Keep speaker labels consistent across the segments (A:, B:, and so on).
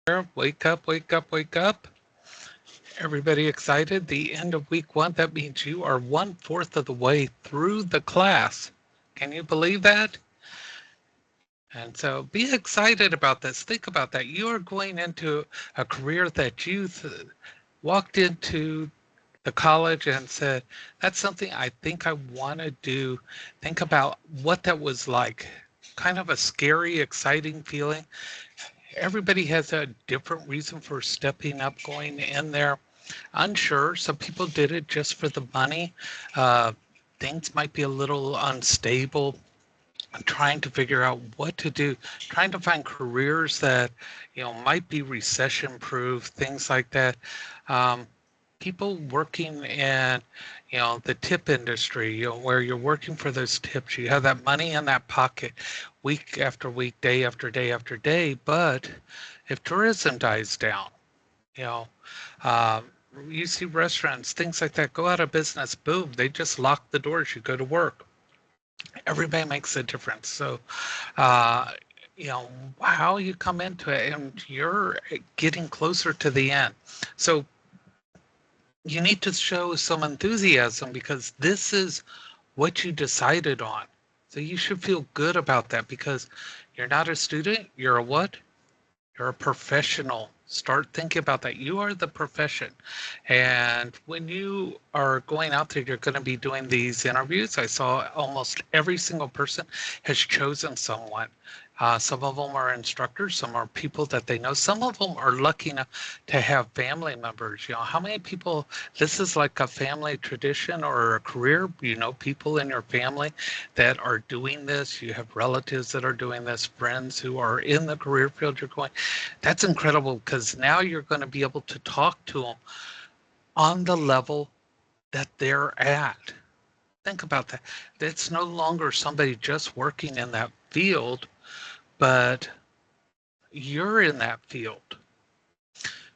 A: Wake up, wake up, wake up. Everybody excited? The end of week one, that means you are 1/4 of the way through the class. Can you believe that? And so be excited about this. Think about that. You are going into a career that you walked into the college and said, that's something I think I want to do. Think about what that was like. Kind of a scary, exciting feeling. Everybody has a different reason for stepping up, going in there. Unsure. Some people did it just for the money. Uh, Things might be a little unstable. Trying to figure out what to do, trying to find careers that might be recession proof, things like that. Um, People working in the tip industry, where you're working for those tips, you have that money in that pocket week after week, day after day after day. But if tourism dies down, you know um, you see restaurants, things like that go out of business, boom, they just lock the doors, you go to work. Everybody makes a difference. So uh, you know how you come into it, and you're getting closer to the end. So you need to show some enthusiasm, because this is what you decided on. So you should feel good about that, because you're not a student, you're a what? You're a professional. Start thinking about that. You are the profession. And when you are going out there, you're going to be doing these interviews. I saw almost every single person has chosen someone. Some of them are instructors, some are people that they know, some of them are lucky enough to have family members. How many people, this is like a family tradition or a career, people in your family that are doing this. You have relatives that are doing this, friends who are in the career field you're going. That's incredible, because now you're going to be able to talk to them on the level that they're at. Think about that. It's no longer somebody just working in that field, but you're in that field.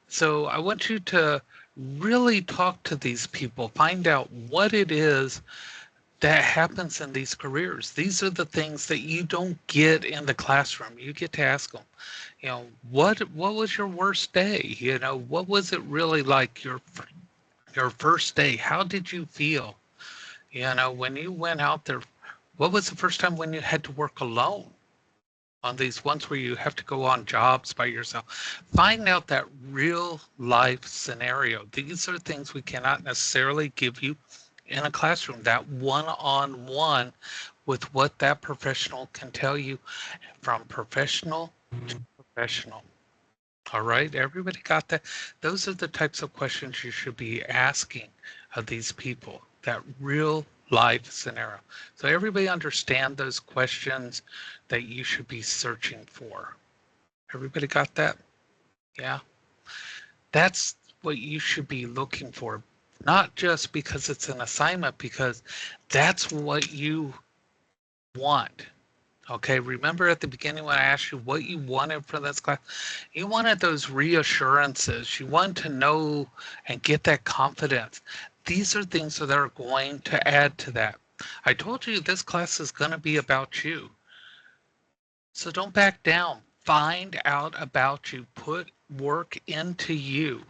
A: So I want you to really talk to these people, find out what it is that happens in these careers. These are the things that you don't get in the classroom. You get to ask them, what was your worst day? What was it really like, your first day? How did you feel? When you went out there, what was the first time when you had to work alone? On these ones where you have to go on jobs by yourself. Find out that real life scenario. These are things we cannot necessarily give you in a classroom, that one-on-one with what that professional can tell you, from professional to professional. All right, everybody got that? Those are the types of questions you should be asking of these people, that real life scenario. So everybody understand those questions that you should be searching for. Everybody got that? Yeah. That's what you should be looking for, not just because it's an assignment, because that's what you want. Okay, remember at the beginning when I asked you what you wanted from this class? You wanted those reassurances. You want to know and get that confidence. These are things that are going to add to that. I told you this class is going to be about you. So don't back down. Find out about you. Put work into you.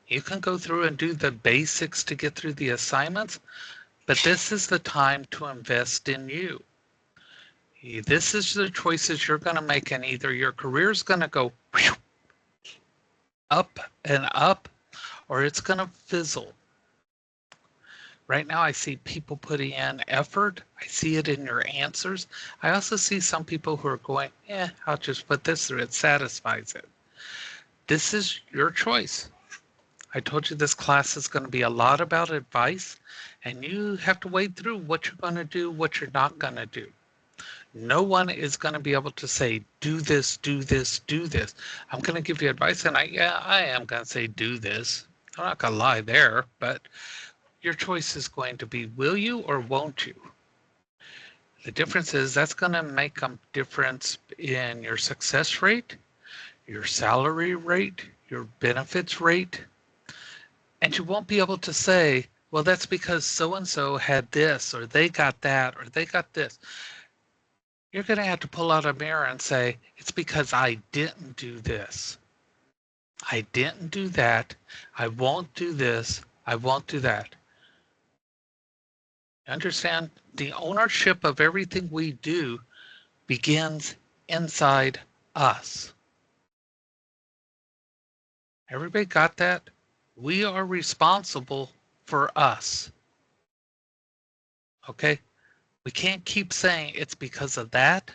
A: You can go through and do the basics to get through the assignments, but this is the time to invest in you. This is the choices you're going to make, and either your career is going to go up and up, or it's going to fizzle. Right now, I see people putting in effort. I see it in your answers. I also see some people who are going, I'll just put this through. It satisfies it. This is your choice. I told you this class is going to be a lot about advice, and you have to wade through what you're going to do, what you're not going to do. No one is going to be able to say, do this, do this, do this. I'm going to give you advice, and I am going to say, do this. I'm not going to lie there, but your choice is going to be, will you or won't you? The difference is that's going to make a difference in your success rate, your salary rate, your benefits rate. And you won't be able to say, well, that's because so-and-so had this, or they got that, or they got this. you're going to have to pull out a mirror and say, it's because I didn't do this. I didn't do that. I won't do this. I won't do that. Understand? The ownership of everything we do begins inside us. Everybody got that? We are responsible for us. Okay? We can't keep saying it's because of that.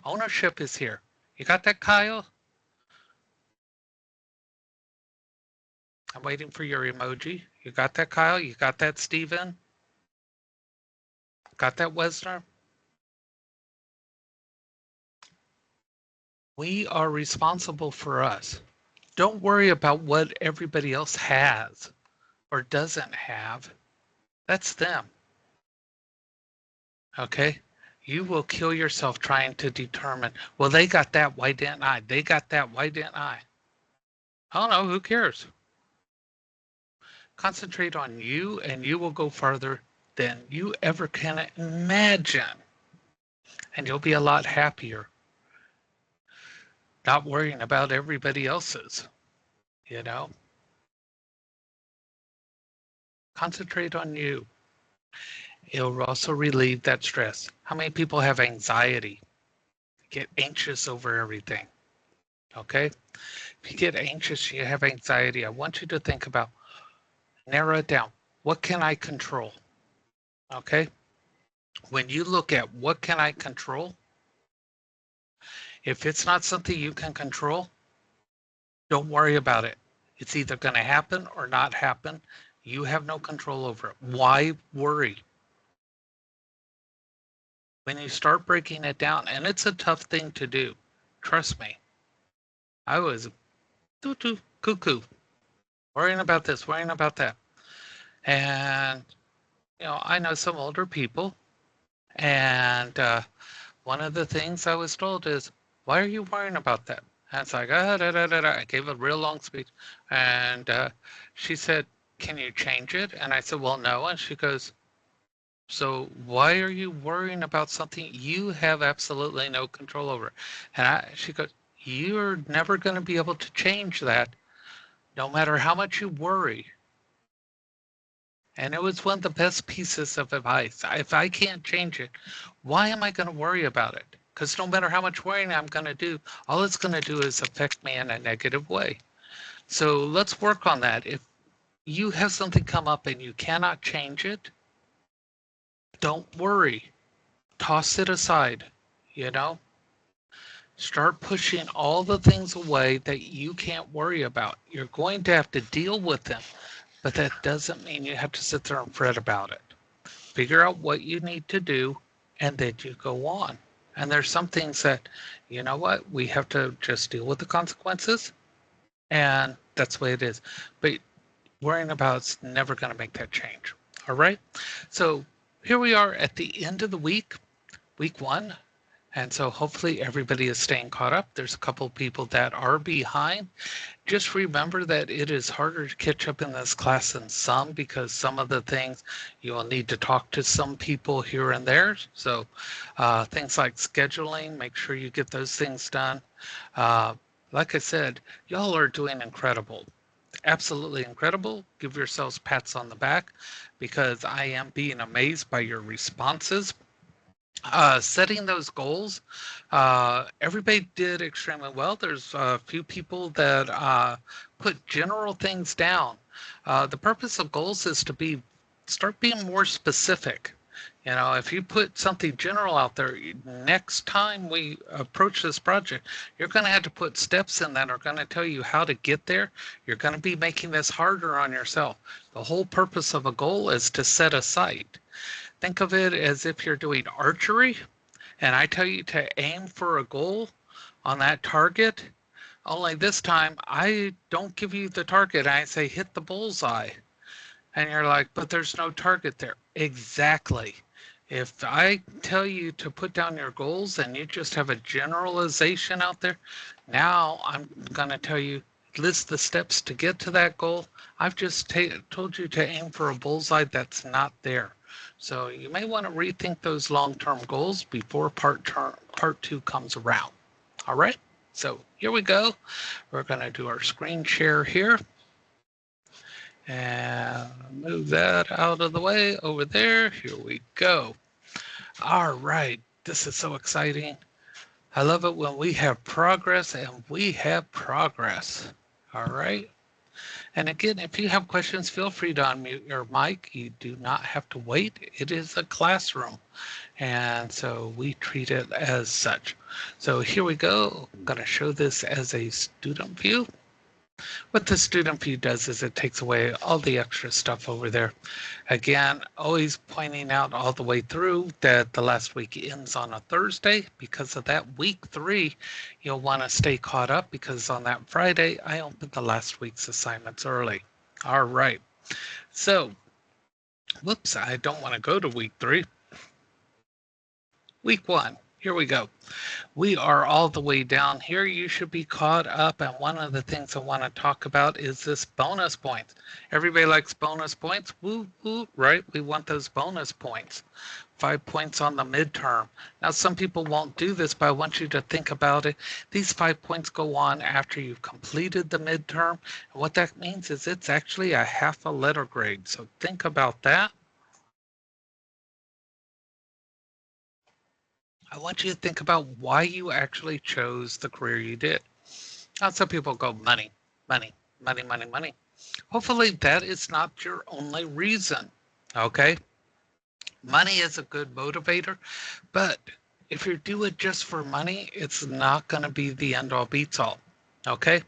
A: Ownership is here. You got that, Kyle? I'm waiting for your emoji. You got that, Kyle? You got that, Steven? Got that, Wesner? We are responsible for us. Don't worry about what everybody else has or doesn't have. That's them. Okay? You will kill yourself trying to determine, well, they got that, why didn't I? They got that, why didn't I? I don't know, who cares? Concentrate on you and you will go farther than you ever can imagine. And you'll be a lot happier. Not worrying about everybody else's, you know? Concentrate on you. It'll also relieve that stress. How many people have anxiety? Get anxious over everything. Okay? If you get anxious, you have anxiety, I want you to think about, narrow it down. What can I control? Okay? When you look at what can I control, if it's not something you can control, don't worry about it. It's either going to happen or not happen. You have no control over it. Why worry? When you start breaking it down, and it's a tough thing to do, trust me. I was cuckoo, worrying about this, worrying about that. And, you know, I know some older people, and one of the things I was told is, why are you worrying about that? And it's like, I gave a real long speech. And she said, can you change it? And I said, well, no. And she goes, so why are you worrying about something you have absolutely no control over? And she goes, you're never going to be able to change that, no matter how much you worry. And it was one of the best pieces of advice. If I can't change it, why am I going to worry about it? Because no matter how much worrying I'm going to do, all it's going to do is affect me in a negative way. So let's work on that. If you have something come up and you cannot change it, don't worry. Toss it aside, you know? Start pushing all the things away that you can't worry about. You're going to have to deal with them, but that doesn't mean you have to sit there and fret about it. Figure out what you need to do, and then you go on. And there's some things that, you know what, we have to just deal with the consequences, and that's the way it is. But worrying about it's never going to make that change. All right? So here we are at the end of the week 1. And so hopefully everybody is staying caught up. There's a couple of people that are behind. Just remember that it is harder to catch up in this class than some, because some of the things you will need to talk to some people here and there. So things like scheduling, make sure you get those things done. Like I said, y'all are doing incredible. Absolutely incredible. Give yourselves pats on the back, because I am being amazed by your responses. Setting those goals, everybody did extremely well. There's a few people that put general things down. The purpose of goals is to start being more specific. You know, if you put something general out there, next time we approach this project, you're going to have to put steps in that are going to tell you how to get there. You're going to be making this harder on yourself. The whole purpose of a goal is to set a sight. Think of it as if you're doing archery, and I tell you to aim for a goal on that target, only this time I don't give you the target. I say hit the bullseye. And you're like, but there's no target there. Exactly. If I tell you to put down your goals and you just have a generalization out there, now I'm going to tell you, list the steps to get to that goal. I've just told you to aim for a bullseye that's not there. So you may want to rethink those long-term goals before part two comes around. All right, so here we go. We're going to do our screen share here and move that out of the way over there. Here we go. All right, this is so exciting. I love it when we have progress, and we have progress. All right. And again, if you have questions, feel free to unmute your mic. You do not have to wait. It is a classroom. And so we treat it as such. So here we go. I'm going to show this as a student view. What the student view does is it takes away all the extra stuff over there. Again, always pointing out all the way through that the last week ends on a Thursday. Because of that, week 3, you'll want to stay caught up because on that Friday, I opened the last week's assignments early. All right. So, whoops, I don't want to go to week 3. Week 1. Here we go. We are all the way down here. You should be caught up. And one of the things I want to talk about is this bonus points. Everybody likes bonus points. Woo, woo, right? We want those bonus points. 5 points on the midterm. Now, some people won't do this, but I want you to think about it. These 5 points go on after you've completed the midterm. And what that means is it's actually a half a letter grade. So think about that. I want you to think about why you actually chose the career you did. Now, some people go money, money, money, money, money. Hopefully that is not your only reason, okay? Money is a good motivator, but if you do it just for money, it's not going to be the end all beats all, okay?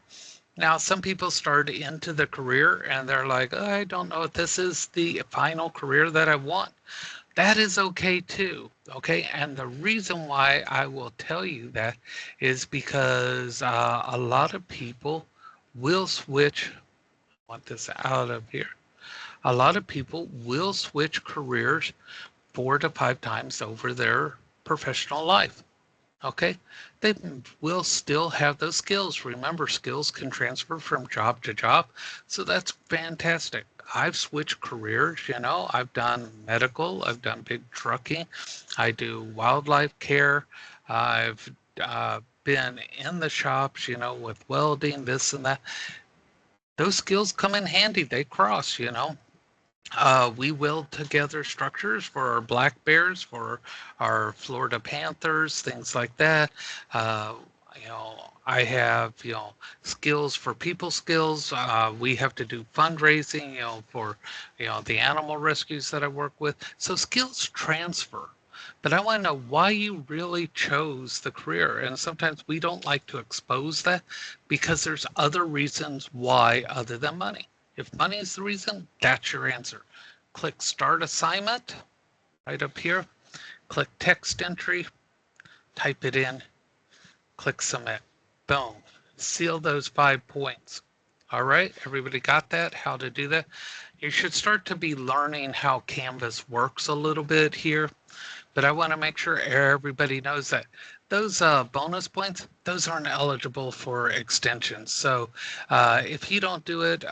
A: Now, some people start into the career and they're like, oh, I don't know if this is the final career that I want. That is okay too, okay? And the reason why I will tell you that is because a lot of people will switch, I want this out of here. A lot of people will switch careers 4 to 5 times over their professional life, okay? They will still have those skills. Remember, skills can transfer from job to job, so that's fantastic. I've switched careers, you know, I've done medical, I've done big trucking, I do wildlife care, I've been in the shops, you know, with welding, this and that. Those skills come in handy, they cross, you know. We weld together structures for our black bears, for our Florida Panthers, things like that. You know, I have, you know, skills for people skills. We have to do fundraising, you know, for, you know, the animal rescues that I work with. So skills transfer. But I want to know why you really chose the career. And sometimes we don't like to expose that because there's other reasons why other than money. If money is the reason, that's your answer. Click Start Assignment right up here. Click Text Entry, type it in, click Submit. Boom. Seal those 5 points. All right, everybody got that? How to do that? You should start to be learning how Canvas works a little bit here, but I want to make sure everybody knows that those bonus points, those aren't eligible for extensions. So if you don't do it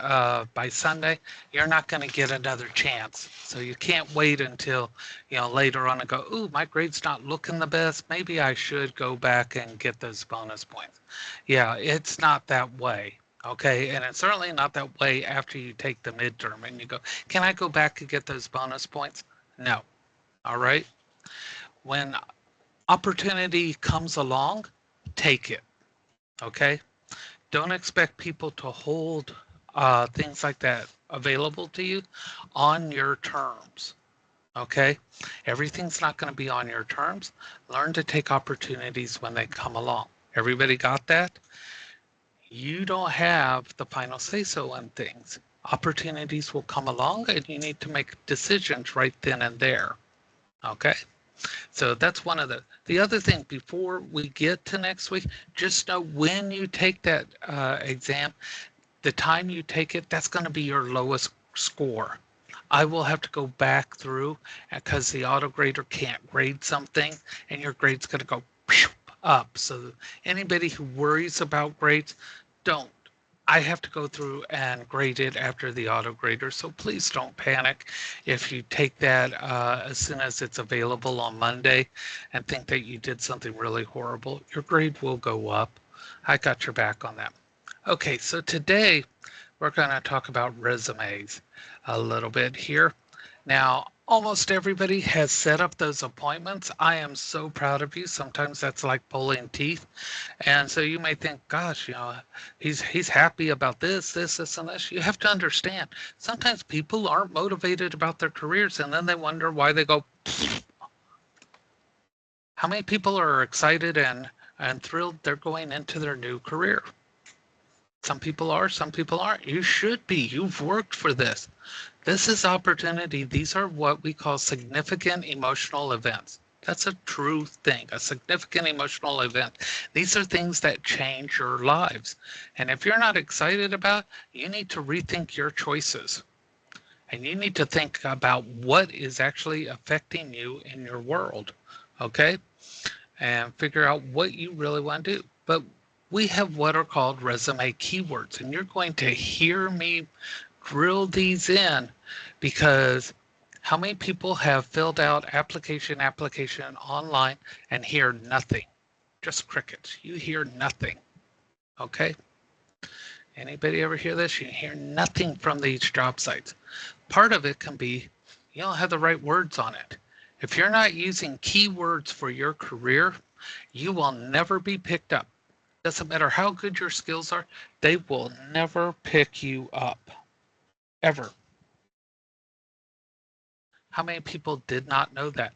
A: by Sunday, you're not going to get another chance. So you can't wait until, you know, later on and go, ooh, my grade's not looking the best. Maybe I should go back and get those bonus points. Yeah, it's not that way. Okay, and it's certainly not that way after you take the midterm and you go, can I go back and get those bonus points? No. All right. When opportunity comes along, take it, okay? Don't expect people to hold things like that available to you on your terms, okay? Everything's not going to be on your terms. Learn to take opportunities when they come along. Everybody got that? You don't have the final say-so on things. Opportunities will come along and you need to make decisions right then and there, okay? So that's one of the other thing before we get to next week, just know when you take that exam, the time you take it, that's going to be your lowest score. I will have to go back through because the auto grader can't grade something and your grade's going to go up. So anybody who worries about grades, don't. I have to go through and grade it after the auto grader, so please don't panic if you take that as soon as it's available on Monday and think that you did something really horrible. Your grade will go up. I got your back on that. Okay, so today we're going to talk about resumes a little bit here. Now, almost everybody has set up those appointments. I am so proud of you. Sometimes that's like pulling teeth. And so you may think, gosh, he's happy about this, and this. You have to understand, sometimes people aren't motivated about their careers, and then they wonder why they go. How many people are excited and thrilled they're going into their new career? Some people are, some people aren't. You should be. You've worked for this. This is opportunity. These are what we call significant emotional events. That's a true thing, a significant emotional event. These are things that change your lives. And if you're not excited about, you need to rethink your choices. And you need to think about what is actually affecting you in your world, okay? And figure out what you really want to do. But we have what are called resume keywords, and you're going to hear me drill these in, because how many people have filled out application online and hear nothing? Just crickets. You hear nothing. Okay? Anybody ever hear this? You hear nothing from these job sites. Part of it can be you don't have the right words on it. If you're not using keywords for your career, you will never be picked up. Doesn't matter how good your skills are, they will never pick you up. Ever. How many people did not know that?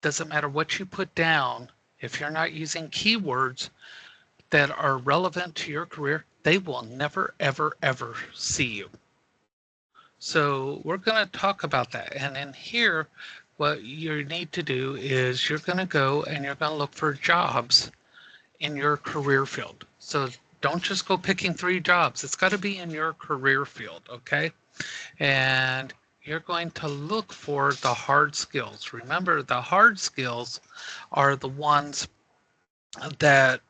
A: Doesn't matter what you put down, if you're not using keywords that are relevant to your career, they will never, ever, ever see you. So we're going to talk about that. And in here, what you need to do is you're going to go and you're going to look for jobs in your career field. So don't just go picking 3 jobs. It's got to be in your career field, okay? And you're going to look for the hard skills. Remember, the hard skills are the ones that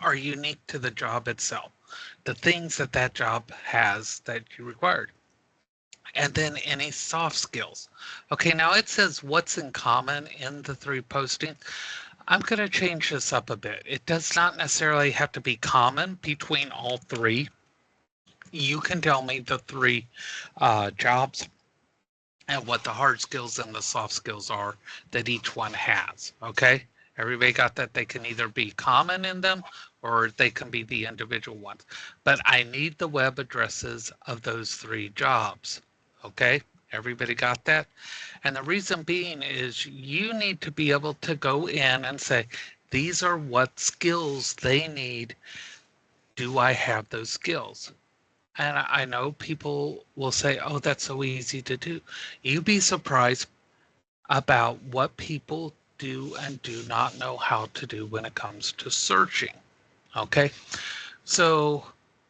A: are unique to the job itself, the things that that job has that you required. And then any soft skills. Okay, now it says what's in common in the 3 postings. I'm going to change this up a bit. It does not necessarily have to be common between all 3. You can tell me the 3 jobs and what the hard skills and the soft skills are that each one has. Okay, everybody got that? They can either be common in them or they can be the individual ones. But I need the web addresses of those 3 jobs. Okay, everybody got that? And the reason being is you need to be able to go in and say, these are what skills they need. Do I have those skills? And I know people will say, oh, that's so easy to do. You'd be surprised about what people do and do not know how to do when it comes to searching. Okay, so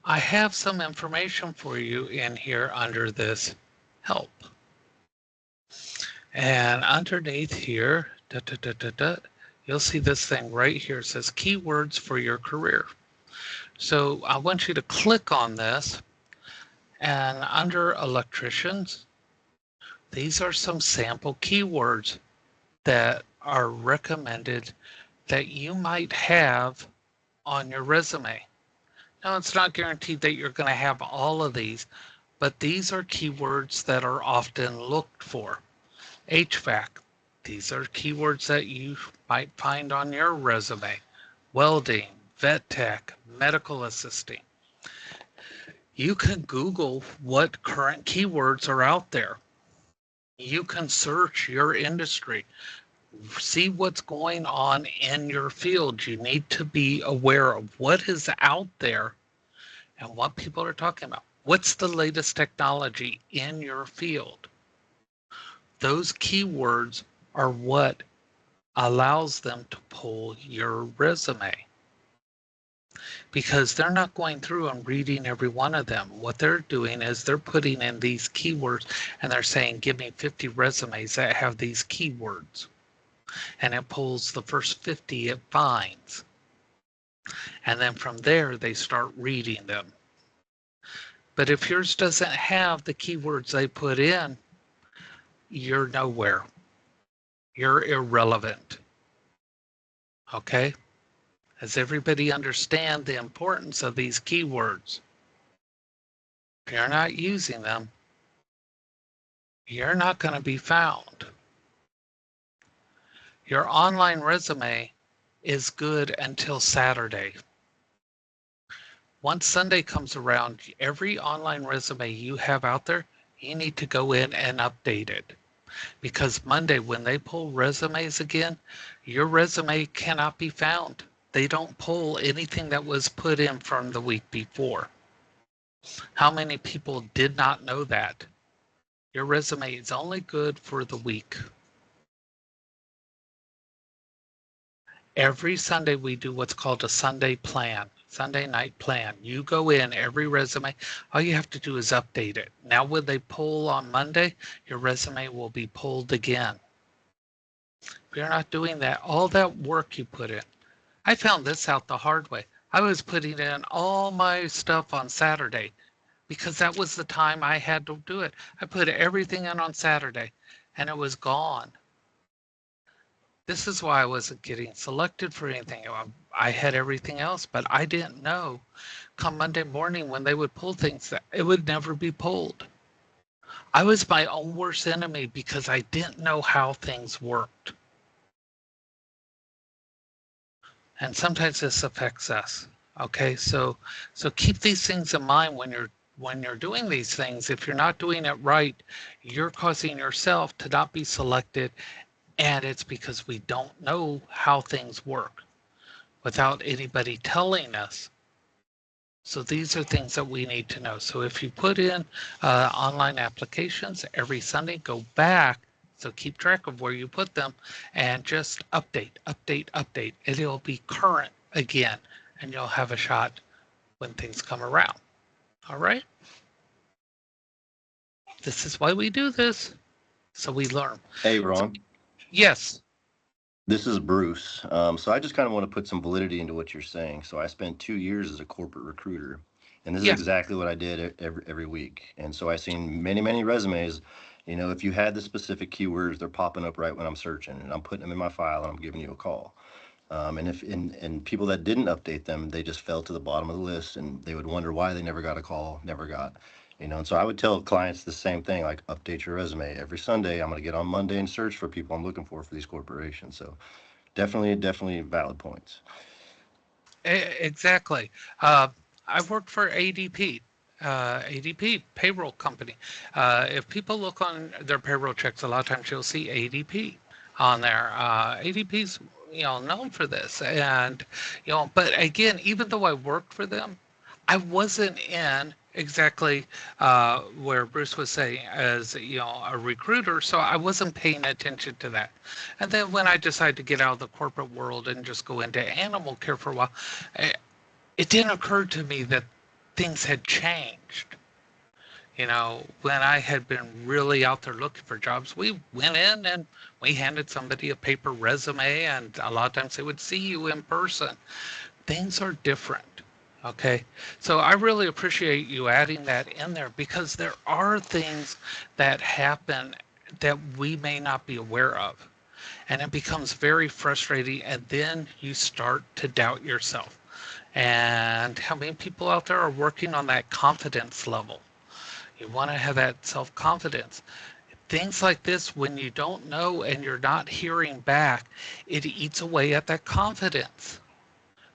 A: I have some information for you in here under this help. And underneath here, you'll see this thing right here. It says keywords for your career. So I want you to click on this, and under electricians, these are some sample keywords that are recommended that you might have on your resume. Now, it's not guaranteed that you're going to have all of these, but these are keywords that are often looked for. HVAC, these are keywords that you might find on your resume. Welding, vet tech, medical assisting. You can Google what current keywords are out there. You can search your industry, see what's going on in your field. You need to be aware of what is out there and what people are talking about. What's the latest technology in your field? Those keywords are what allows them to pull your resume, because they're not going through and reading every one of them. What they're doing is they're putting in these keywords and they're saying, give me 50 resumes that have these keywords. And it pulls the first 50 it finds. And then from there, they start reading them. But if yours doesn't have the keywords they put in, you're nowhere. You're irrelevant. Okay? Does everybody understand the importance of these keywords? If you're not using them, you're not going to be found. Your online resume is good until Saturday. Once Sunday comes around, every online resume you have out there, you need to go in and update it. Because Monday, when they pull resumes again, your resume cannot be found. They don't pull anything that was put in from the week before. How many people did not know that? Your resume is only good for the week. Every Sunday we do what's called a Sunday plan, Sunday night plan. You go in every resume, all you have to do is update it. Now when they pull on Monday, your resume will be pulled again. If you're not doing that, all that work you put in. I found this out the hard way. I was putting in all my stuff on Saturday because that was the time I had to do it. I put everything in on Saturday and it was gone. This is why I wasn't getting selected for anything. I had everything else, but I didn't know come Monday morning when they would pull things that it would never be pulled. I was my own worst enemy because I didn't know how things worked. And sometimes this affects us. Okay, so keep these things in mind when you're doing these things. If you're not doing it right, you're causing yourself to not be selected, and it's because we don't know how things work without anybody telling us. So these are things that we need to know. So if you put in online applications every Sunday, go back. So keep track of where you put them and just update, update, update. And it'll be current again, and you'll have a shot when things come around. All right? This is why we do this. So we learn.
B: Hey, Ron.
A: Yes.
B: This is Bruce. So I just kind of want to put some validity into what you're saying. So I spent 2 years as a corporate recruiter, and this is
A: Yes.
B: exactly what I did every week. And so I've seen many resumes. You know, if you had the specific keywords, they're popping up right when I'm searching, and I'm putting them in my file, and I'm giving you a call. And people that didn't update them, they just fell to the bottom of the list, and they would wonder why they never got a call, never got. And so I would tell clients the same thing, like update your resume every Sunday. I'm going to get on Monday and search for people I'm looking for these corporations. So definitely valid points.
A: Exactly. I worked for ADP. ADP payroll company. If people look on their payroll checks, a lot of times you'll see ADP on there. ADP's known for this, and but again, even though I worked for them, I wasn't in exactly where Bruce was saying as a recruiter, so I wasn't paying attention to that. And then when I decided to get out of the corporate world and just go into animal care for a while, eh, it didn't occur to me that things had changed. When I had been really out there looking for jobs, we went in and we handed somebody a paper resume, and a lot of times they would see you in person. Things are different. Okay. So I really appreciate you adding that in there because there are things that happen that we may not be aware of. And it becomes very frustrating. And then you start to doubt yourself. And how many people out there are working on that confidence level? You want to have that self-confidence. Things like this, when you don't know and you're not hearing back, it eats away at that confidence.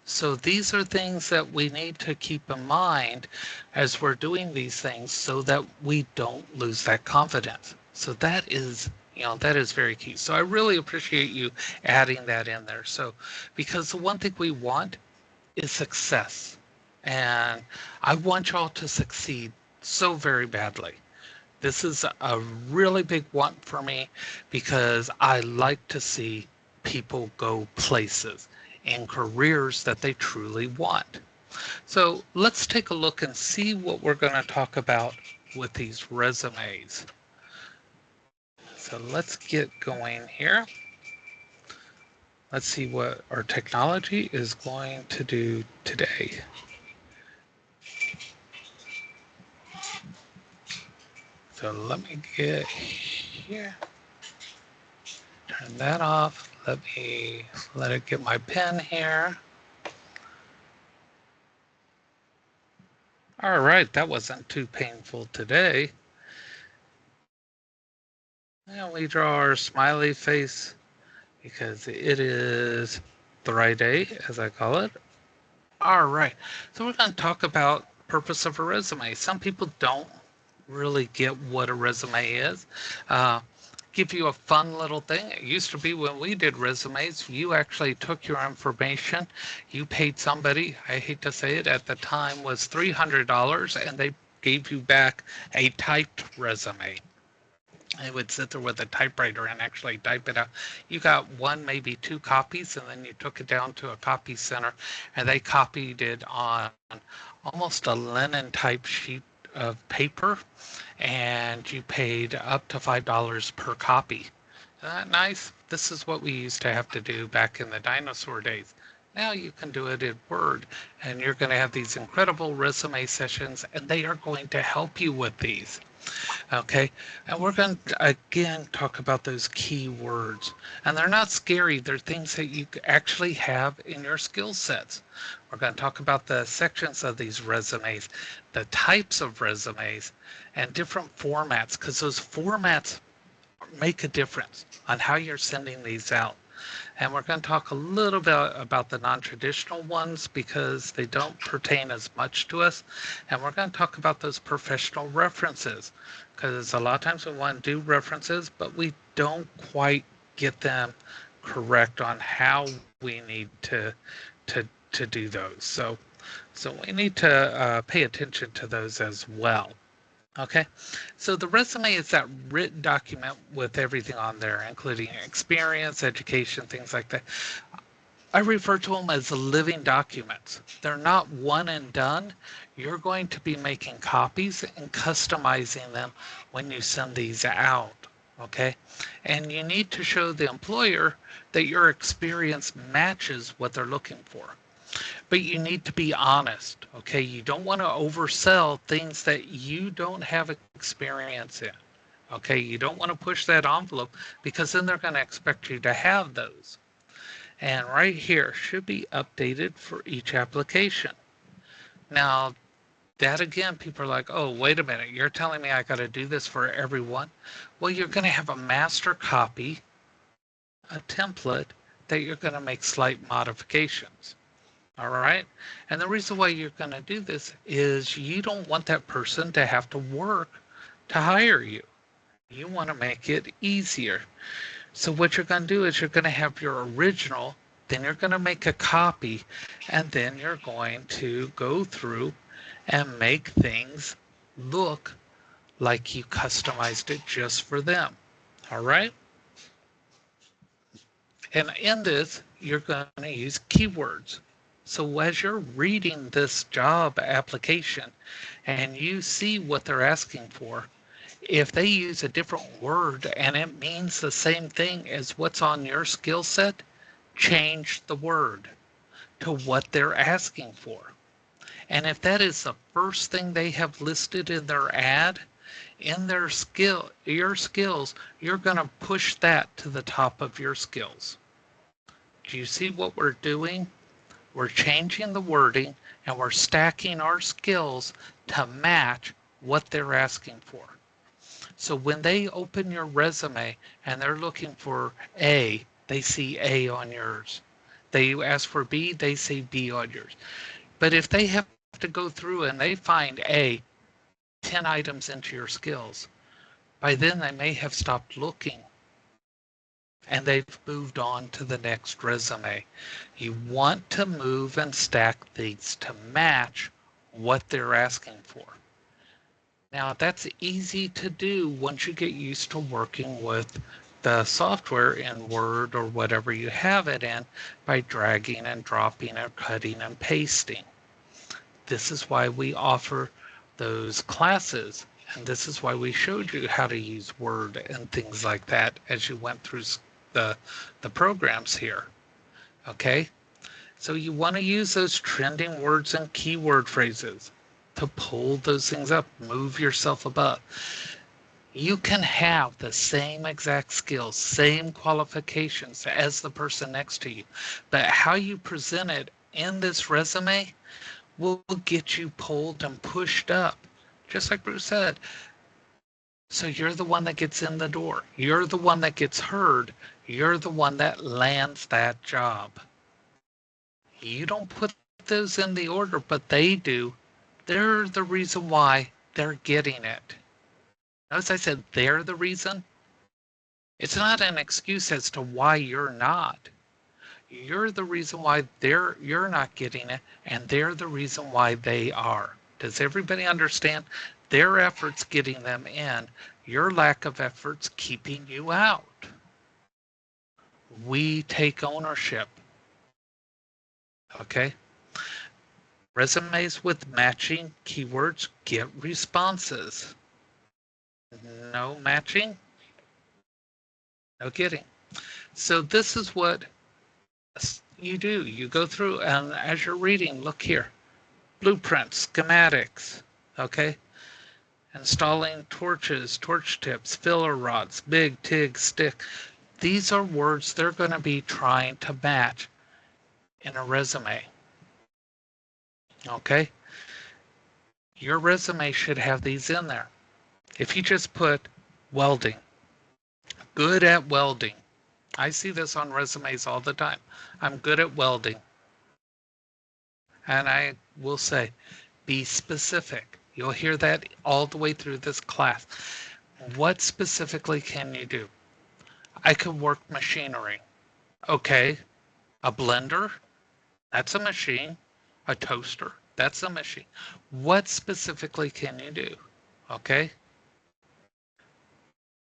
A: So these are things that we need to keep in mind as we're doing these things so that we don't lose that confidence. So that is very key. So I really appreciate you adding that in there. So because the one thing we want is success. And I want y'all to succeed so very badly. This is a really big want for me because I like to see people go places in careers that they truly want. So let's take a look and see what we're going to talk about with these resumes. So let's get going here. Let's see what our technology is going to do today. So let me get here, turn that off. Let it get my pen here. All right, that wasn't too painful today. And we draw our smiley face because it is the right day, as I call it. All right, so we're going to talk about purpose of a resume. Some people don't really get what a resume is. Uh, Give you a fun little thing. It used to be when we did resumes, you actually took your information, you paid somebody, I hate to say it, at the time was $300, and they gave you back a typed resume. I would sit there with a typewriter and actually type it out. You got one, maybe two copies, and then you took it down to a copy center, and they copied it on almost a linen type sheet of paper, and you paid up to $5 per copy. Isn't that nice? This is what we used to have to do back in the dinosaur days. Now you can do it in Word, and you're going to have these incredible resume sessions, and they are going to help you with these. Okay, and we're going to again talk about those key words. And they're not scary, they're things that you actually have in your skill sets. We're going to talk about the sections of these resumes, the types of resumes, and different formats, because those formats make a difference on how you're sending these out. And we're going to talk a little bit about the non-traditional ones because they don't pertain as much to us. And we're going to talk about those professional references because a lot of times we want to do references, but we don't quite get them correct on how we need to do those. So we need to pay attention to those as well. Okay, so the resume is that written document with everything on there, including experience, education, things like that. I refer to them as living documents. They're not one and done. You're going to be making copies and customizing them when you send these out. Okay, and you need to show the employer that your experience matches what they're looking for. But you need to be honest, okay? You don't want to oversell things that you don't have experience in, okay? You don't want to push that envelope because then they're going to expect you to have those. And right here should be updated for each application. Now, that again, people are like, oh, wait a minute, you're telling me I got to do this for everyone? Well, you're going to have a master copy, a template that you're going to make slight modifications. All right. And the reason why you're going to do this is you don't want that person to have to work to hire you. You want to make it easier. So what you're going to do is you're going to have your original, then you're going to make a copy, and then you're going to go through and make things look like you customized it just for them. All right. And in this, you're going to use keywords. So as you're reading this job application and you see what they're asking for, if they use a different word and it means the same thing as what's on your skill set, change the word to what they're asking for. And if that is the first thing they have listed in their ad, in your skills, you're going to push that to the top of your skills. Do you see what we're doing? We're changing the wording and we're stacking our skills to match what they're asking for. So when they open your resume and they're looking for A, they see A on yours. They ask for B, they see B on yours. But if they have to go through and they find A, 10 items into your skills, by then they may have stopped looking and they've moved on to the next resume. You want to move and stack these to match what they're asking for. Now that's easy to do once you get used to working with the software in Word or whatever you have it in by dragging and dropping or cutting and pasting. This is why we offer those classes, and this is why we showed you how to use Word and things like that as you went through the programs here. Okay? So you want to use those trending words and keyword phrases to pull those things up, move yourself above. You can have the same exact skills, same qualifications as the person next to you, but how you present it in this resume will get you pulled and pushed up. Just like Bruce said, so you're the one that gets in the door. You're the one that gets heard. You're the one that lands that job. You don't put those in the order, but they do. They're the reason why they're getting it. Notice I said they're the reason. It's not an excuse as to why you're not. You're the reason why you're not getting it, and they're the reason why they are. Does everybody understand? Their efforts getting them in, your lack of efforts keeping you out. We take ownership. Okay? Resumes with matching keywords get responses. No matching, no getting. So this is what you do. You go through, and as you're reading, look here. Blueprints, schematics, okay? Installing torches, torch tips, filler rods, big, TIG, stick. These are words they're going to be trying to match in a resume, okay? Your resume should have these in there. If you just put welding, good at welding. I see this on resumes all the time. I'm good at welding. And I will say, be specific. You'll hear that all the way through this class. What specifically can you do? I can work machinery. Okay, a blender, that's a machine. A toaster, that's a machine. What specifically can you do? Okay,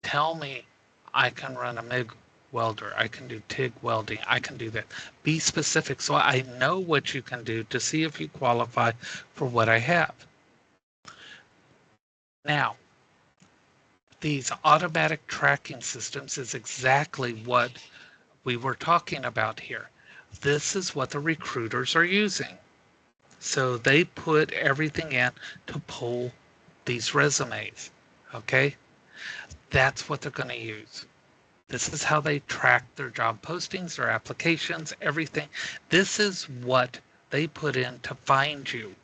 A: tell me I can run a MIG welder. I can do TIG welding. I can do that. Be specific so I know what you can do to see if you qualify for what I have. Now, these automatic tracking systems is exactly what we were talking about here. This is what the recruiters are using. So they put everything in to pull these resumes. Okay? That's what they're going to use. This is how they track their job postings, their applications, everything. This is what they put in to find you.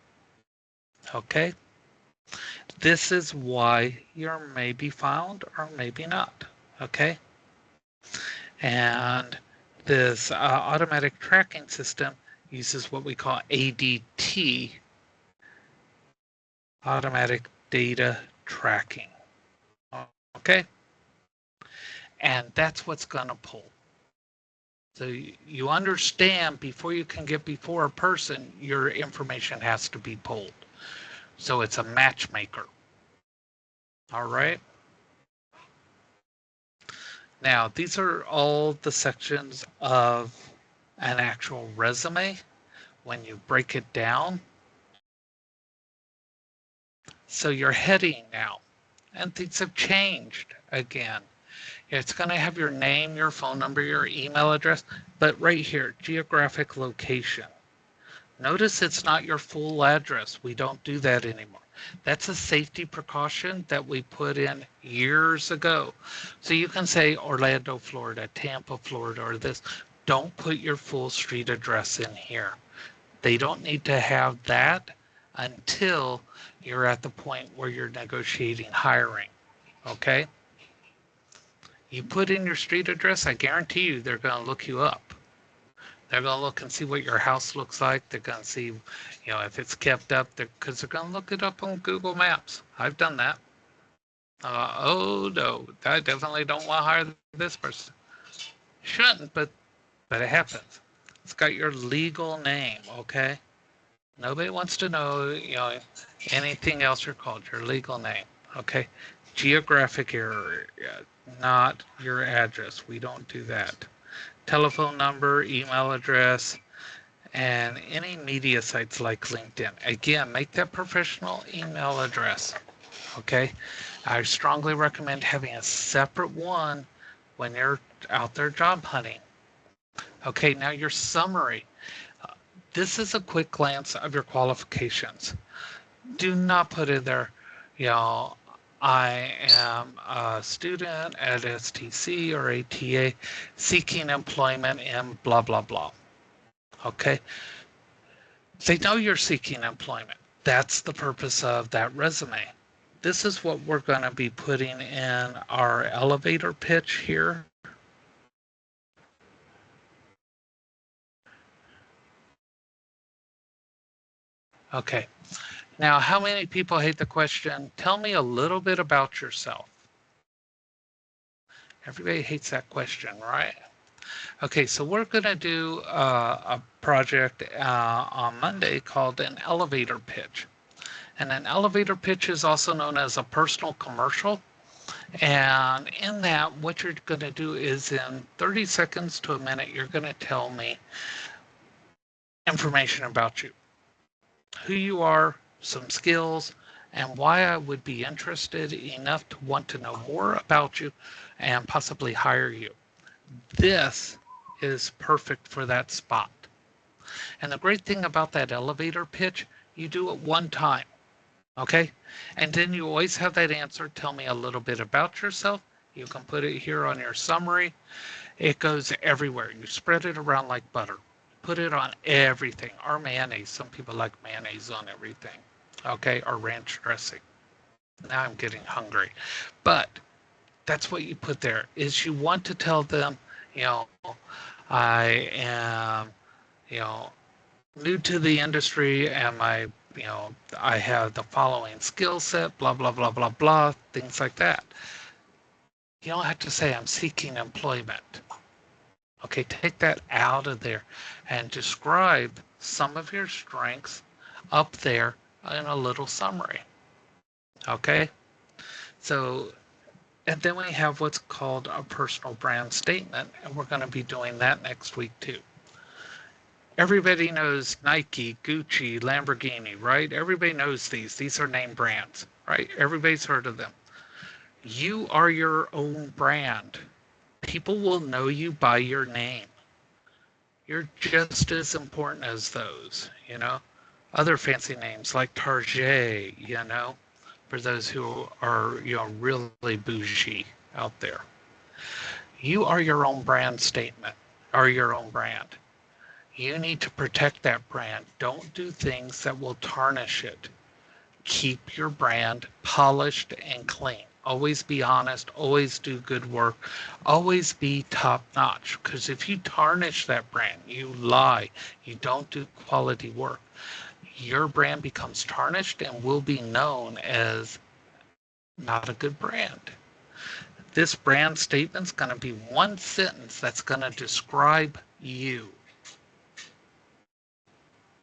A: Okay? This is why you're maybe found or maybe not. Okay? And this automatic tracking system uses what we call ADT, automatic data tracking. Okay? And that's what's going to pull. So you understand before you can get before a person, your information has to be pulled. So it's a matchmaker. All right? Now, these are all the sections of an actual resume. When you break it down, so your heading now, and things have changed again. It's going to have your name, your phone number, your email address, but right here, geographic location. Notice it's not your full address. We don't do that anymore. That's a safety precaution that we put in years ago. So you can say Orlando, Florida, Tampa, Florida, or this. Don't put your full street address in here. They don't need to have that until you're at the point where you're negotiating hiring. Okay? You put in your street address, I guarantee you they're going to look you up. They're going to look and see what your house looks like. They're going to see, if it's kept up, because they're going to look it up on Google Maps. I've done that. Oh no, I definitely don't want to hire this person. Shouldn't, but it happens. It's got your legal name, okay? Nobody wants to know, anything else you're called, your legal name, okay? Geographic area, not your address. We don't do that. Telephone number, email address, and any media sites like LinkedIn. Again, make that professional email address, okay? I strongly recommend having a separate one when you're out there job hunting. Okay, now your summary. This is a quick glance of your qualifications. Do not put in there, you know, I am a student at STC or ATA seeking employment in blah, blah, blah. Okay. They know you're seeking employment. That's the purpose of that resume. This is what we're going to be putting in our elevator pitch here. Okay. Now, how many people hate the question, tell me a little bit about yourself? Everybody hates that question, right? Okay, so we're going to do a project on Monday called an elevator pitch. And an elevator pitch is also known as a personal commercial. And in that, what you're going to do is in 30 seconds to a minute, you're going to tell me information about you, who you are, some skills, and why I would be interested enough to want to know more about you and possibly hire you. This is perfect for that spot. And the great thing about that elevator pitch, you do it one time, okay? And then you always have that answer, tell me a little bit about yourself. You can put it here on your summary. It goes everywhere. You spread it around like butter. Put it on everything. Or mayonnaise. Some people like mayonnaise on everything, okay? Or ranch dressing. Now I'm getting hungry. But that's what you put there, is you want to tell them, you know, I am, you know, new to the industry and I have the following skill set, blah, blah, blah, blah, blah, things like that. You don't have to say I'm seeking employment. Okay, take that out of there and describe some of your strengths up there in a little summary. Okay, so and then we have what's called a personal brand statement, and we're going to be doing that next week too. Everybody knows Nike, Gucci, Lamborghini, right? Everybody knows these. These are name brands, right? Everybody's heard of them. You are your own brand. People will know you by your name. You're just as important as those, you know? Other fancy names like Target, you know, for those who are, you know, really bougie out there. You are your own brand statement, or your own brand. You need to protect that brand. Don't do things that will tarnish it. Keep your brand polished and clean. Always be honest, always do good work, always be top notch. Because if you tarnish that brand, you lie, you don't do quality work, your brand becomes tarnished and will be known as not a good brand. This brand statement's going to be one sentence that's going to describe you.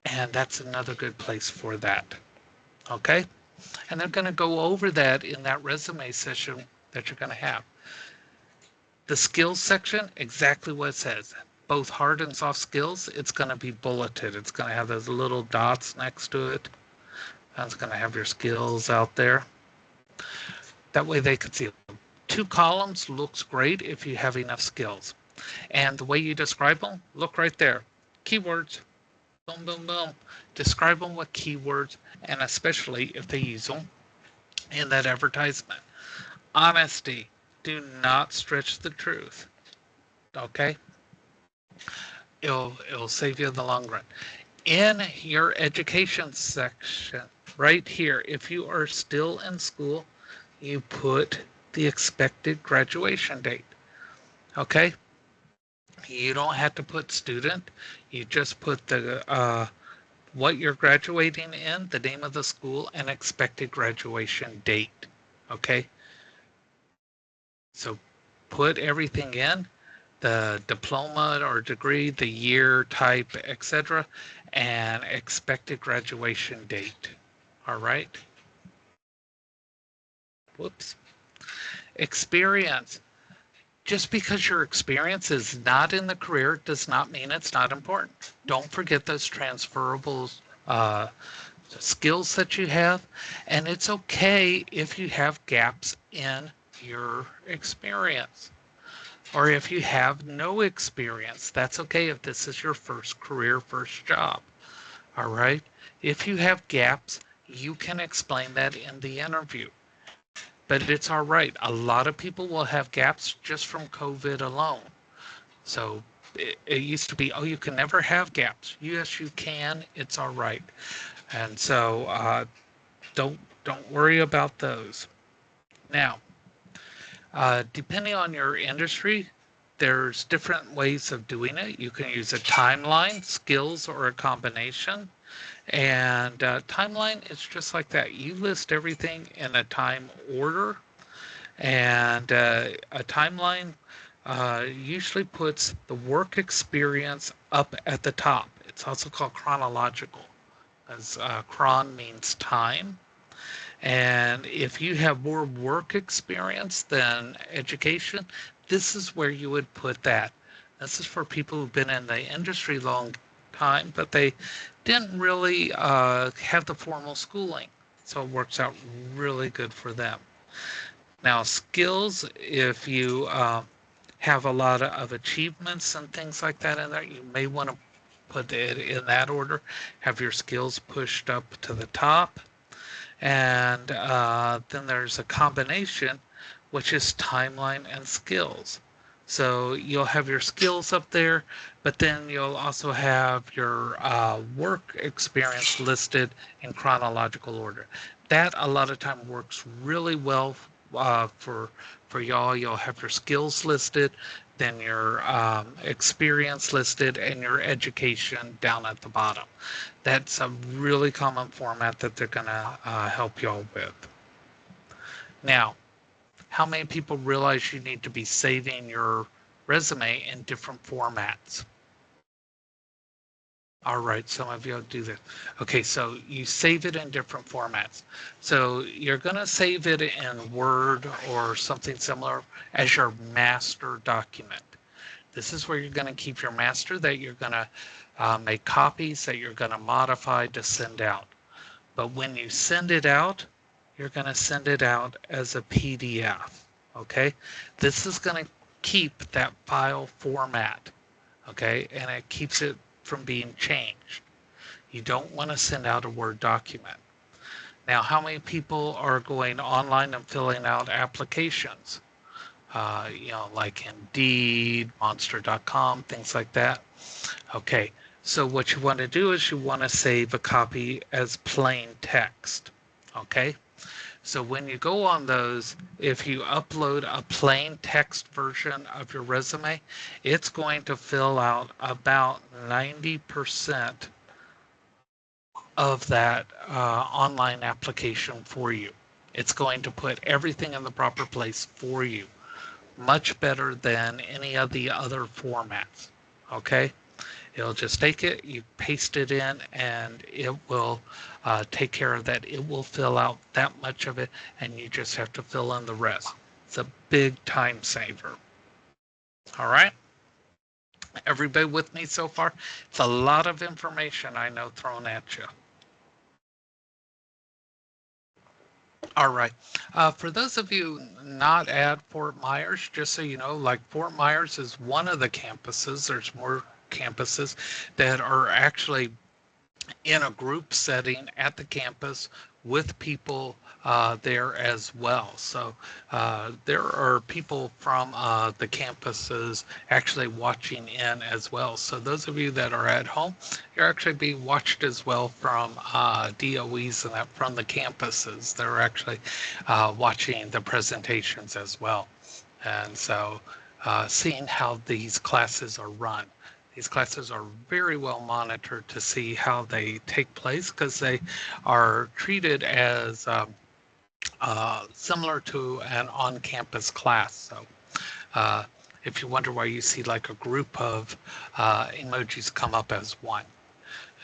A: And that's another good place for that. Okay? And they're going to go over that in that resume session that you're going to have. The skills section, exactly what it says. Both hard and soft skills, it's going to be bulleted. It's going to have those little dots next to it. That's going to have your skills out there. That way they can see it. 2 columns looks great if you have enough skills. And the way you describe them, look right there. Keywords. Boom, boom, boom. Describe them with keywords, and especially if they use them in that advertisement. Honesty. Do not stretch the truth. Okay? It'll save you in the long run. In your education section, right here, if you are still in school, you put the expected graduation date. Okay? You don't have to put student. You just put the what you're graduating in, the name of the school, and expected graduation date. Okay? So put everything in, the diploma or degree, the year, type, etc., and expected graduation date. All right? Whoops. Experience. Just because your experience is not in the career does not mean it's not important. Don't forget those transferable skills that you have. And it's okay if you have gaps in your experience. Or if you have no experience, that's okay if this is your first career, first job. All right. If you have gaps, you can explain that in the interview. But it's all right. A lot of people will have gaps just from COVID alone. So it used to be, oh, you can never have gaps. Yes, you can. It's all right. And so don't worry about those. Now, depending on your industry, there's different ways of doing it. You can use a timeline, skills, or a combination. And timeline is just like that. You list everything in a time order, and a timeline usually puts the work experience up at the top. It's also called chronological, as chron means time. And if you have more work experience than education, this is where you would put that. This is for people who've been in the industry long time, but they didn't really have the formal schooling. So it works out really good for them. Now, skills, if you have a lot of achievements and things like that in there, you may want to put it in that order. Have your skills pushed up to the top. And then there's a combination, which is timeline and skills. So you'll have your skills up there, but then you'll also have your work experience listed in chronological order. That a lot of time works really well for y'all. You'll have your skills listed, then your experience listed, and your education down at the bottom. That's a really common format that they're going to help y'all with. Now, how many people realize you need to be saving your resume in different formats? All right, some of you do this. Okay, so you save it in different formats. So you're going to save it in Word or something similar as your master document. This is where you're going to keep your master that you're going to make copies that you're going to modify to send out. But when you send it out, you're going to send it out as a PDF. Okay, this is going to keep that file format. Okay, and it keeps it from being changed. You don't want to send out a Word document. Now, how many people are going online and filling out applications? Like Indeed, Monster.com, things like that. Okay, so what you want to do is you want to save a copy as plain text. Okay, so when you go on those, if you upload a plain text version of your resume, it's going to fill out about 90% of that online application for you. It's going to put everything in the proper place for you, much better than any of the other formats. Okay, it'll just take it, you paste it in, and it will take care of that. It will fill out that much of it, and you just have to fill in the rest. It's a big time saver. All right, everybody with me so far? It's a lot of information, I know, thrown at you. All right. For those of you not at Fort Myers, just so you know, like Fort Myers is one of the campuses. There's more campuses that are actually in a group setting at the campus with people there as well. So there are people from the campuses actually watching in as well. So those of you that are at home, you're actually being watched as well from DOEs and that from the campuses. They're actually watching the presentations as well. And so seeing how these classes are run. These classes are very well monitored to see how they take place because they are treated as similar to an on-campus class. So if you wonder why you see like a group of emojis come up as one.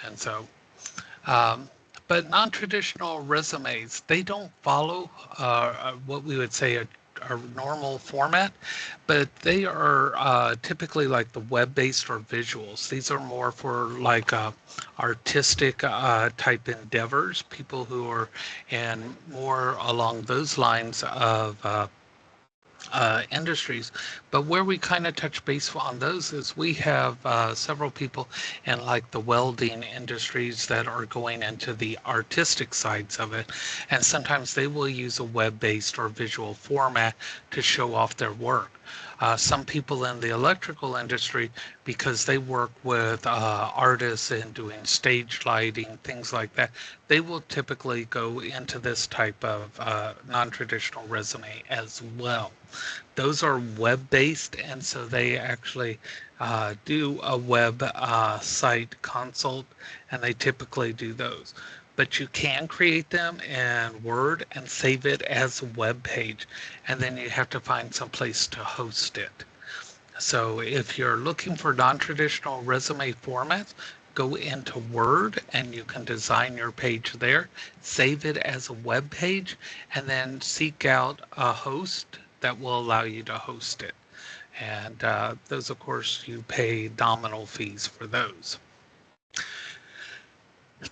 A: And so, but non-traditional resumes, they don't follow what we would say a normal format, but they are typically like the web-based or visuals. These are more for like artistic type endeavors, people who are in more along those lines of industries. But where we kind of touch base on those is we have several people in like the welding industries that are going into the artistic sides of it. And sometimes they will use a web-based or visual format to show off their work. Some people in the electrical industry, because they work with artists and doing stage lighting, things like that, they will typically go into this type of non-traditional resume as well. Those are web-based, and so they actually do a web site consult, and they typically do those. But you can create them in Word and save it as a web page, and then you have to find some place to host it. So if you're looking for non-traditional resume formats, go into Word and you can design your page there, save it as a web page, and then seek out a host that will allow you to host it. And those, of course, you pay nominal fees for those.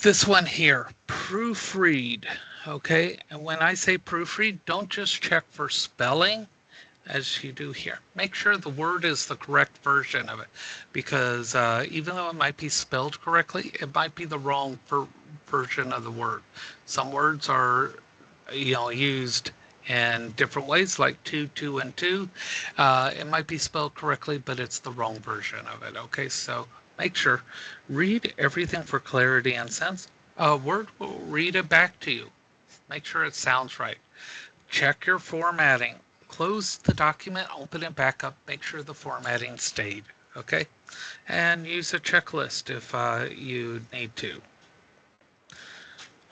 A: This one here, proofread. Okay, and when I say proofread, don't just check for spelling as you do here. Make sure the word is the correct version of it, because even though it might be spelled correctly, it might be the wrong version of the word. Some words are, used in different ways, like two and two. It might be spelled correctly, but it's the wrong version of it. Okay, so make sure, read everything for clarity and sense. Word will read it back to you. Make sure it sounds right. Check your formatting. Close the document, open it back up, make sure the formatting stayed, okay? And use a checklist if you need to.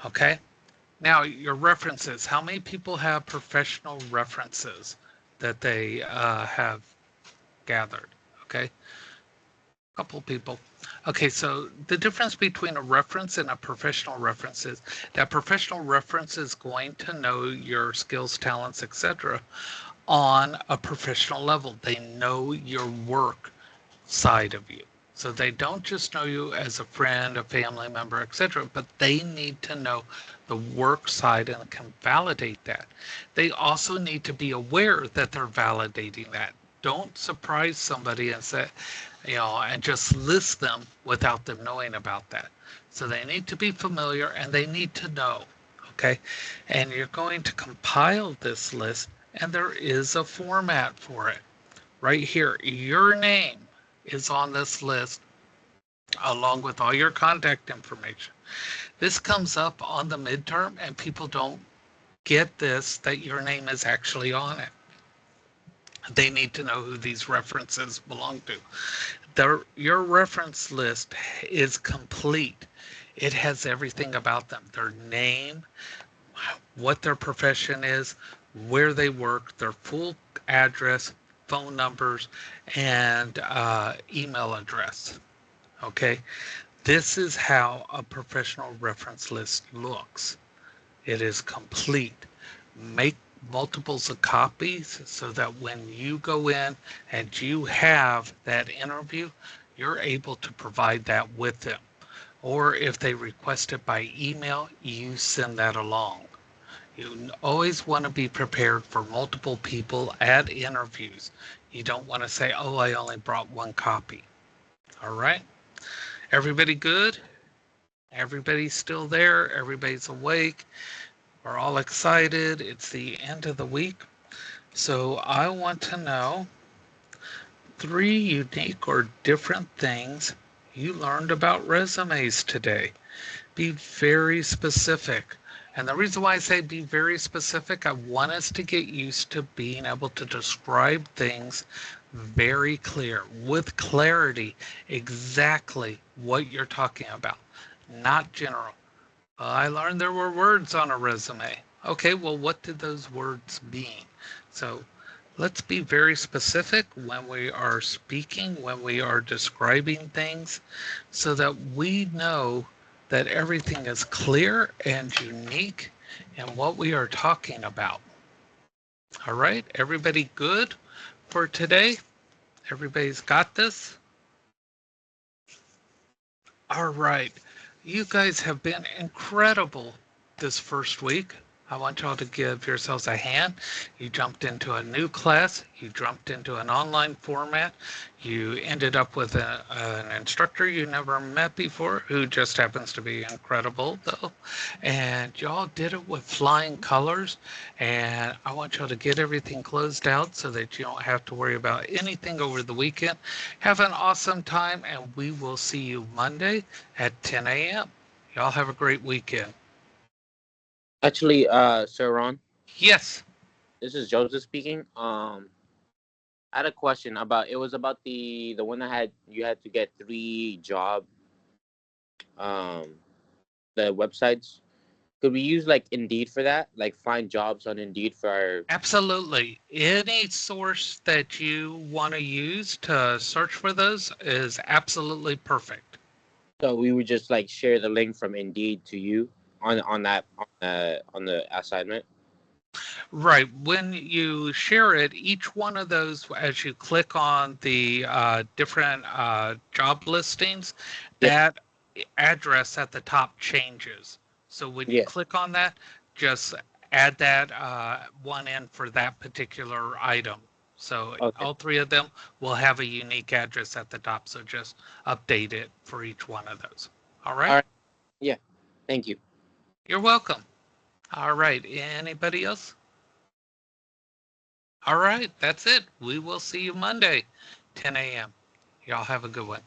A: Okay? Now, your references. How many people have professional references that they have gathered? Okay? A couple people. Okay, so the difference between a reference and a professional reference is that professional reference is going to know your skills, talents, etc. on a professional level. They know your work side of you. So they don't just know you as a friend, a family member, etc., but they need to know the work side and can validate that. They also need to be aware that they're validating that. Don't surprise somebody and say, and just list them without them knowing about that. So they need to be familiar and they need to know. Okay. And you're going to compile this list, and there is a format for it. Right here, your name is on this list along with all your contact information. This comes up on the midterm, and people don't get this, that your name is actually on it. They need to know who these references belong to. Your reference list is complete. It has everything about them, their name, what their profession is, where they work, their full address, phone numbers, and email address. Okay, this is how a professional reference list looks. It is complete. Make multiples of copies so that when you go in and you have that interview, you're able to provide that with them. Or if they request it by email, you send that along. You always want to be prepared for multiple people at interviews. You don't want to say, oh, I only brought one copy. All right. Everybody good? Everybody's still there. Everybody's awake. We're all excited. It's the end of the week. So I want to know 3 unique or different things you learned about resumes today. Be very specific. And the reason why I say be very specific, I want us to get used to being able to describe things very clear, with clarity, exactly what you're talking about, not general. I learned there were words on a resume. Okay, well, what did those words mean? So let's be very specific when we are speaking, when we are describing things, so that we know that everything is clear and unique in what we are talking about. All right, everybody good for today? Everybody's got this? All right, you guys have been incredible this first week. I want y'all to give yourselves a hand. You jumped into a new class. You jumped into an online format. You ended up with an instructor you never met before who just happens to be incredible, though. And y'all did it with flying colors. And I want y'all to get everything closed out so that you don't have to worry about anything over the weekend. Have an awesome time, and we will see you Monday at 10 a.m. Y'all have a great weekend.
C: Actually, Sir Ron,
A: Yes.
C: this is Joseph speaking. I had a question about it was about the one that had you had to get three job um the websites. Could we use like Indeed for that? Like find jobs on Indeed for our.
A: Absolutely. Any source that you want to use to search for those is absolutely perfect.
C: So we would just like share the link from Indeed to you on that on the assignment.
A: Right. When you share it, each one of those, as you click on the different job listings,
C: Yeah,
A: that address at the top changes. So when you
C: yeah.
A: click on that, just add that one in for that particular item. So
C: Okay.
A: all three of them will have a unique address at the top. So just update it for each one of those. All
C: All
A: right.
C: right. Yeah. Thank you.
A: You're welcome. All right. Anybody else? All right. That's it. We will see you Monday, 10 a.m. Y'all have a good one.